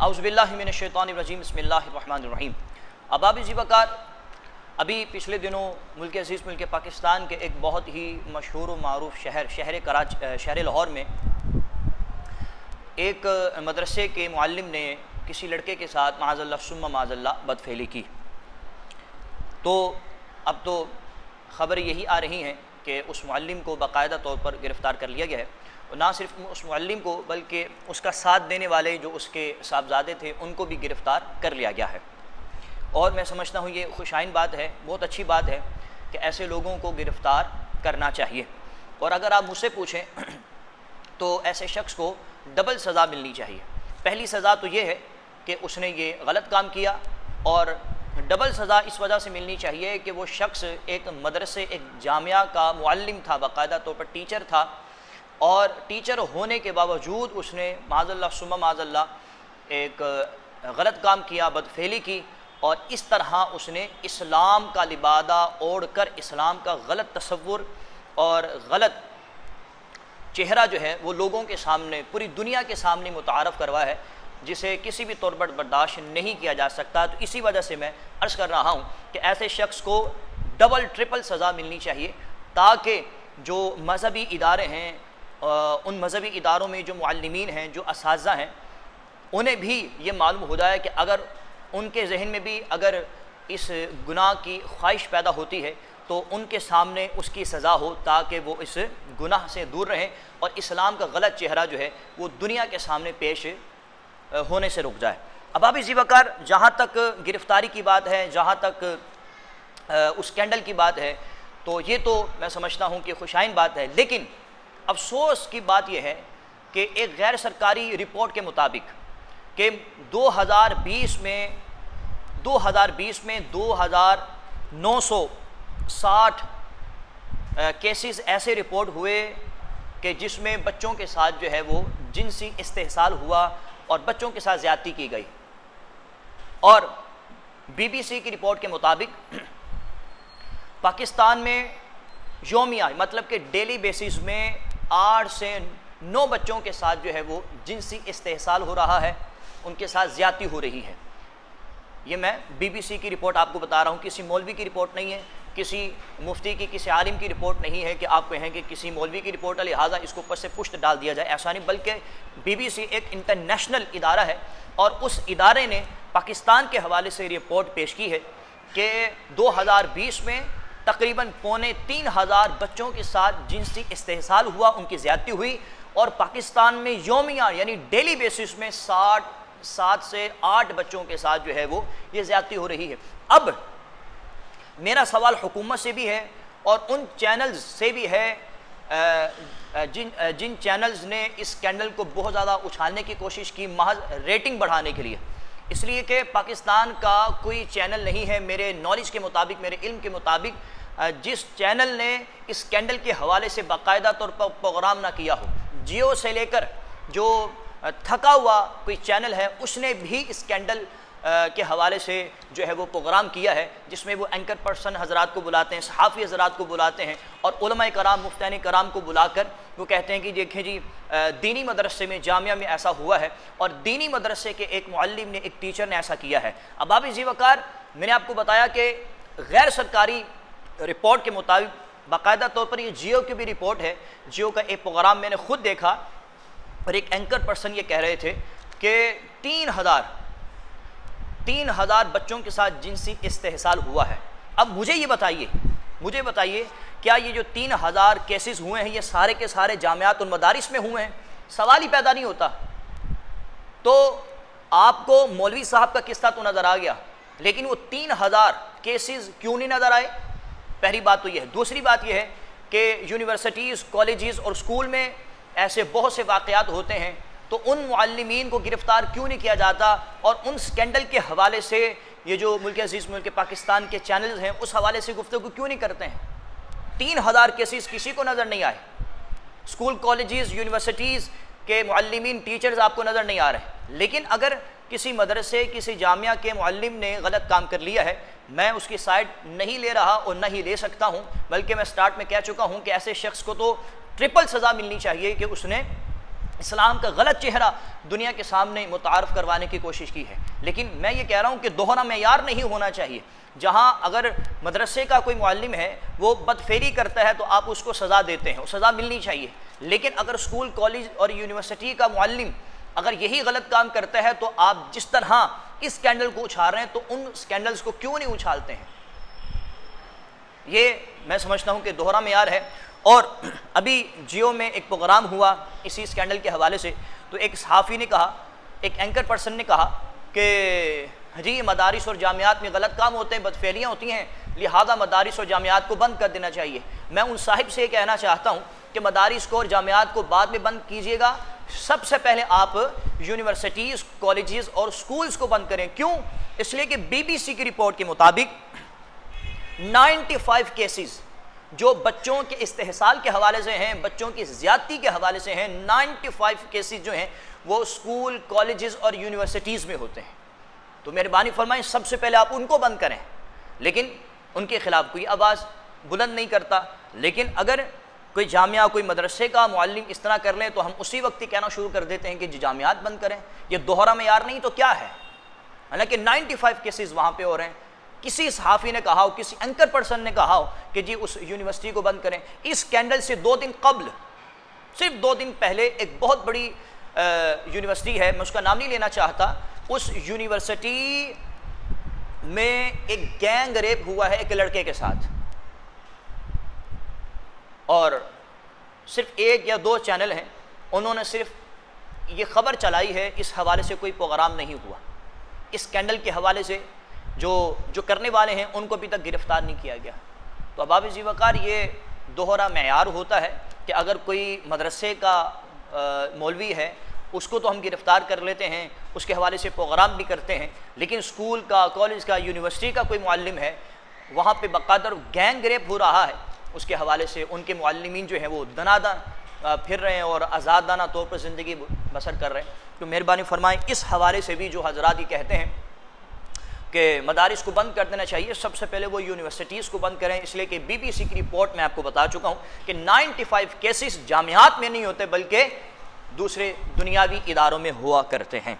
औज़ुबिल्लाहि मिनश्शैतानिर्रजीम बिस्मिल्लाहिर्रहमानिर्रहीम। अबाब ज़ीवकार, अभी पिछले दिनों मुल्क अज़ीज़ मुल्क पाकिस्तान के एक बहुत ही मशहूर व मारूफ शहर लाहौर में एक मदरसे के मुअल्लिम ने किसी लड़के के साथ माज़अल्लाह सुम्मा माज़अल्लाह बदफेली की। तो अब तो ख़बर यही आ रही हैं कि उस मुअल्लिम को बाकायदा तौर पर गिरफ़्तार कर लिया गया है, और ना सिर्फ उस मुअल्लिम को बल्कि उसका साथ देने वाले जो उसके साहबजादे थे उनको भी गिरफ़्तार कर लिया गया है। और मैं समझता हूँ ये खुशाइन बात है, बहुत अच्छी बात है कि ऐसे लोगों को गिरफ़्तार करना चाहिए। और अगर आप मुझसे पूछें तो ऐसे शख्स को डबल सज़ा मिलनी चाहिए। पहली सज़ा तो ये है कि उसने ये गलत काम किया, और डबल सज़ा इस वजह से मिलनी चाहिए कि वो शख्स एक मदरसे, एक जामिया का मुअल्लिम था, बाकायदा तौर पर टीचर था, और टीचर होने के बावजूद उसने माज़अल्लाह सुम्मा माज़अल्लाह एक गलत काम किया, बदफेली की, और इस तरह उसने इस्लाम का लिबादा ओढ़ कर इस्लाम का गलत तसव्वुर और गलत चेहरा जो है वो लोगों के सामने, पूरी दुनिया के सामने मुतारफ़ करवा है, जिसे किसी भी तौर पर बर्दाश्त नहीं किया जा सकता। तो इसी वजह से मैं अर्ज़ कर रहा हूँ कि ऐसे शख्स को डबल ट्रिपल सज़ा मिलनी चाहिए, ताकि जो मज़हबी इदारे हैं, उन मज़हबी इदारों में जो मुअल्लिमीन हैं, जो असातिज़ा हैं, उन्हें भी ये मालूम हो जाए कि अगर उनके जहन में भी अगर इस गुनाह की ख्वाहिश पैदा होती है तो उनके सामने उसकी सज़ा हो, ताकि वो इस गुनाह से दूर रहें और इस्लाम का गलत चेहरा जो है वो दुनिया के सामने पेश होने से रुक जाए। अब अभी ज़ीवकार, जहाँ तक गिरफ़्तारी की बात है, जहाँ तक उस स्कैंडल की बात है, तो ये तो मैं समझता हूँ कि खुशाइन बात है। लेकिन अफसोस की बात यह है कि एक गैर सरकारी रिपोर्ट के मुताबिक कि 2020 में 2960 केसेस ऐसे रिपोर्ट हुए कि जिसमें बच्चों के साथ जो है वो जिनसी इस्तेहसाल हुआ और बच्चों के साथ ज़्यादती की गई। और BBC की रिपोर्ट के मुताबिक पाकिस्तान में योमिया, मतलब कि डेली बेसिस में 8 से 9 बच्चों के साथ जो है वो जिनसी इस्तेहसाल हो रहा है, उनके साथ ज़्यादती हो रही है। ये मैं BBC की रिपोर्ट आपको बता रहा हूँ, किसी मौलवी की रिपोर्ट नहीं है, किसी मुफ्ती की, किसी आलिम की रिपोर्ट नहीं है कि आप कहें कि किसी मौलवी की रिपोर्ट है लिहाजा इसको ऊपर से पुष्ट डाल दिया जाए, ऐसा नहीं। बल्कि BBC एक इंटरनेशनल इदारा है, और उस इदारे ने पाकिस्तान के हवाले से रिपोर्ट पेश की है कि 2020 में तकरीबन 3,500 बच्चों के साथ जिनसी इस्तेहसाल हुआ, उनकी ज़्यादती हुई, और पाकिस्तान में योमिया यानी डेली बेसिस में 7 से 8 बच्चों के साथ जो है वो ये ज़्यादती हो रही है। अब मेरा सवाल हुकूमत से भी है और उन चैनल्स से भी है जिन चैनल्स ने इस स्कैंडल को बहुत ज़्यादा उछालने की कोशिश की, महज रेटिंग बढ़ाने के लिए। इसलिए कि पाकिस्तान का कोई चैनल नहीं है मेरे नॉलेज के मुताबिक, मेरे इल्म के मुताबिक, जिस चैनल ने इस स्कैंडल के हवाले से बाकायदा तौर पर प्रोग्राम ना किया हो। जियो से लेकर जो थका हुआ कोई चैनल है, उसने भी इस स्कैंडल के हवाले से जो है वो प्रोग्राम किया है, जिसमें वो एंकर पर्सन हजरात को बुलाते हैं, सहाफ़ी हजरात को बुलाते हैं, और उलमा कराम, मुफ्तान कराम को बुलाकर वो कहते हैं कि देखें जी, दीनी मदरसे में, जामिया में ऐसा हुआ है, और दीनी मदरसे के एक मुअल्लिम ने, एक टीचर ने ऐसा किया है। अब आप ज़ीवकार, मैंने आपको बताया कि गैर सरकारी रिपोर्ट के मुताबिक बाकायदा तौर पर ये जियो की भी रिपोर्ट है, जियो का एक प्रोग्राम मैंने खुद देखा, और एक एंकर पर्सन ये कह रहे थे कि 3,000 बच्चों के साथ जिनसी इस्तेहसाल हुआ है। अब मुझे बताइए क्या ये जो 3,000 केसेस हुए हैं ये सारे के सारे जामियात और मदारिस में हुए हैं? सवाल ही पैदा नहीं होता। तो आपको मौलवी साहब का किस्सा तो नज़र आ गया, लेकिन वो 3,000 केसेस क्यों नहीं नज़र आए? पहली बात तो यह है। दूसरी बात यह है कि यूनिवर्सिटीज़, कॉलेजेस और स्कूल में ऐसे बहुत से वाक़यात होते हैं, तो उन मुअल्लिमीन को गिरफ़्तार क्यों नहीं किया जाता? और उन स्कैंडल के हवाले से ये जो मुल्क अज़ीज़ मुल्क पाकिस्तान के चैनल्स हैं उस हवाले से गुफ्तगू क्यों नहीं करते हैं? 3,000 केसेस किसी को नज़र नहीं आए। स्कूल, कॉलेजेस, यूनिवर्सिटीज़ के मुअल्लिमीन, टीचर्स आपको नज़र नहीं आ रहे। लेकिन अगर किसी मदरसे, किसी जामिया के मुअल्लिम ने गलत काम कर लिया है, मैं उसकी साइड नहीं ले रहा और न ही ले सकता हूँ, बल्कि मैं स्टार्ट में कह चुका हूँ कि ऐसे शख्स को तो ट्रिपल सज़ा मिलनी चाहिए कि उसने इस्लाम का गलत चेहरा दुनिया के सामने मुतारफ़ करवाने की कोशिश की है। लेकिन मैं ये कह रहा हूँ कि दोहरा मेयार नहीं होना चाहिए। जहाँ अगर मदरसे का कोई मुअल्लिम है वो बदफेरी करता है तो आप उसको सज़ा देते हैं, सज़ा मिलनी चाहिए। लेकिन अगर स्कूल, कॉलेज और यूनिवर्सिटी का मुअल्लिम अगर यही गलत काम करता है तो आप जिस तरह इस स्कैंडल को उछाल रहे हैं तो उन स्कैंडल्स को क्यों नहीं उछालते हैं? ये मैं समझता हूँ कि दोहरा मेयार है। और अभी जियो में एक प्रोग्राम हुआ इसी स्कैंडल के हवाले से, तो एक सहाफ़ी ने कहा, एक एंकर पर्सन ने कहा कि जी मदारिस और जामियात में गलत काम होते हैं, बदफेलियाँ होती हैं, लिहाजा मदारिस और जामियात को बंद कर देना चाहिए। मैं उन साहिब से कहना चाहता हूँ कि मदारिस को और जामियात को बाद में बंद कीजिएगा, सबसे पहले आप यूनिवर्सिटीज़, कॉलेजेस और स्कूल्स को बंद करें। क्यों? इसलिए कि BBC की रिपोर्ट के मुताबिक 95 केसेस जो बच्चों के इस्तेहसाल के हवाले से हैं, बच्चों की ज़्यादती के हवाले से हैं, 95 केसेस जो हैं वो स्कूल, कॉलेजेस और यूनिवर्सिटीज़ में होते हैं। तो मेहरबानी फरमाएं सबसे पहले आप उनको बंद करें। लेकिन उनके ख़िलाफ़ कोई आवाज़ बुलंद नहीं करता। लेकिन अगर कोई जामिया, कोई मदरसे का मुअल्लिम इस तरह कर ले तो हम उसी वक्त ही कहना शुरू कर देते हैं कि जामियात बंद करें। ये दोहरा मेयार नहीं तो क्या है? हालांकि 95 केसेस वहाँ पे हो रहे हैं। किसी सहाफ़ी ने कहा हो, किसी एंकर पर्सन ने कहा हो कि जी उस यूनिवर्सिटी को बंद करें। इस स्कैंडल से 2 दिन कबल, सिर्फ 2 दिन पहले एक बहुत बड़ी यूनिवर्सिटी है, मैं उसका नाम नहीं लेना चाहता, उस यूनिवर्सिटी में एक गैंग रेप हुआ है एक लड़के के साथ। और सिर्फ 1 या 2 चैनल हैं, उन्होंने सिर्फ ये ख़बर चलाई है, इस हवाले से कोई प्रोग्राम नहीं हुआ। इस स्कैंडल के हवाले से जो करने वाले हैं उनको अभी तक गिरफ़्तार नहीं किया गया। तो अबाब ज़ी वक़ार ये दोहरा मेयार होता है कि अगर कोई मदरसे का मौलवी है उसको तो हम गिरफ़्तार कर लेते हैं, उसके हवाले से प्रोग्राम भी करते हैं, लेकिन स्कूल का, कॉलेज का, यूनिवर्सिटी का कोई मुअल्लिम है, वहाँ पे बाकायदा गैंग रेप हो रहा है, उसके हवाले से उनके मुअल्लिमीन जो हैं वो दनादन फिर रहे हैं और आज़ादाना तौर पर ज़िंदगी बसर कर रहे हैं। तो मेहरबानी फ़रमाएँ इस हवाले से भी जो हज़रात ये कहते हैं कि मदारिस को बंद कर देना चाहिए, सबसे पहले वो यूनिवर्सिटीज़ को बंद करें। इसलिए कि BBC की रिपोर्ट में आपको बता चुका हूँ कि 95 केसेस जामियात में नहीं होते बल्कि दूसरे दुनियावी इदारों में हुआ करते हैं।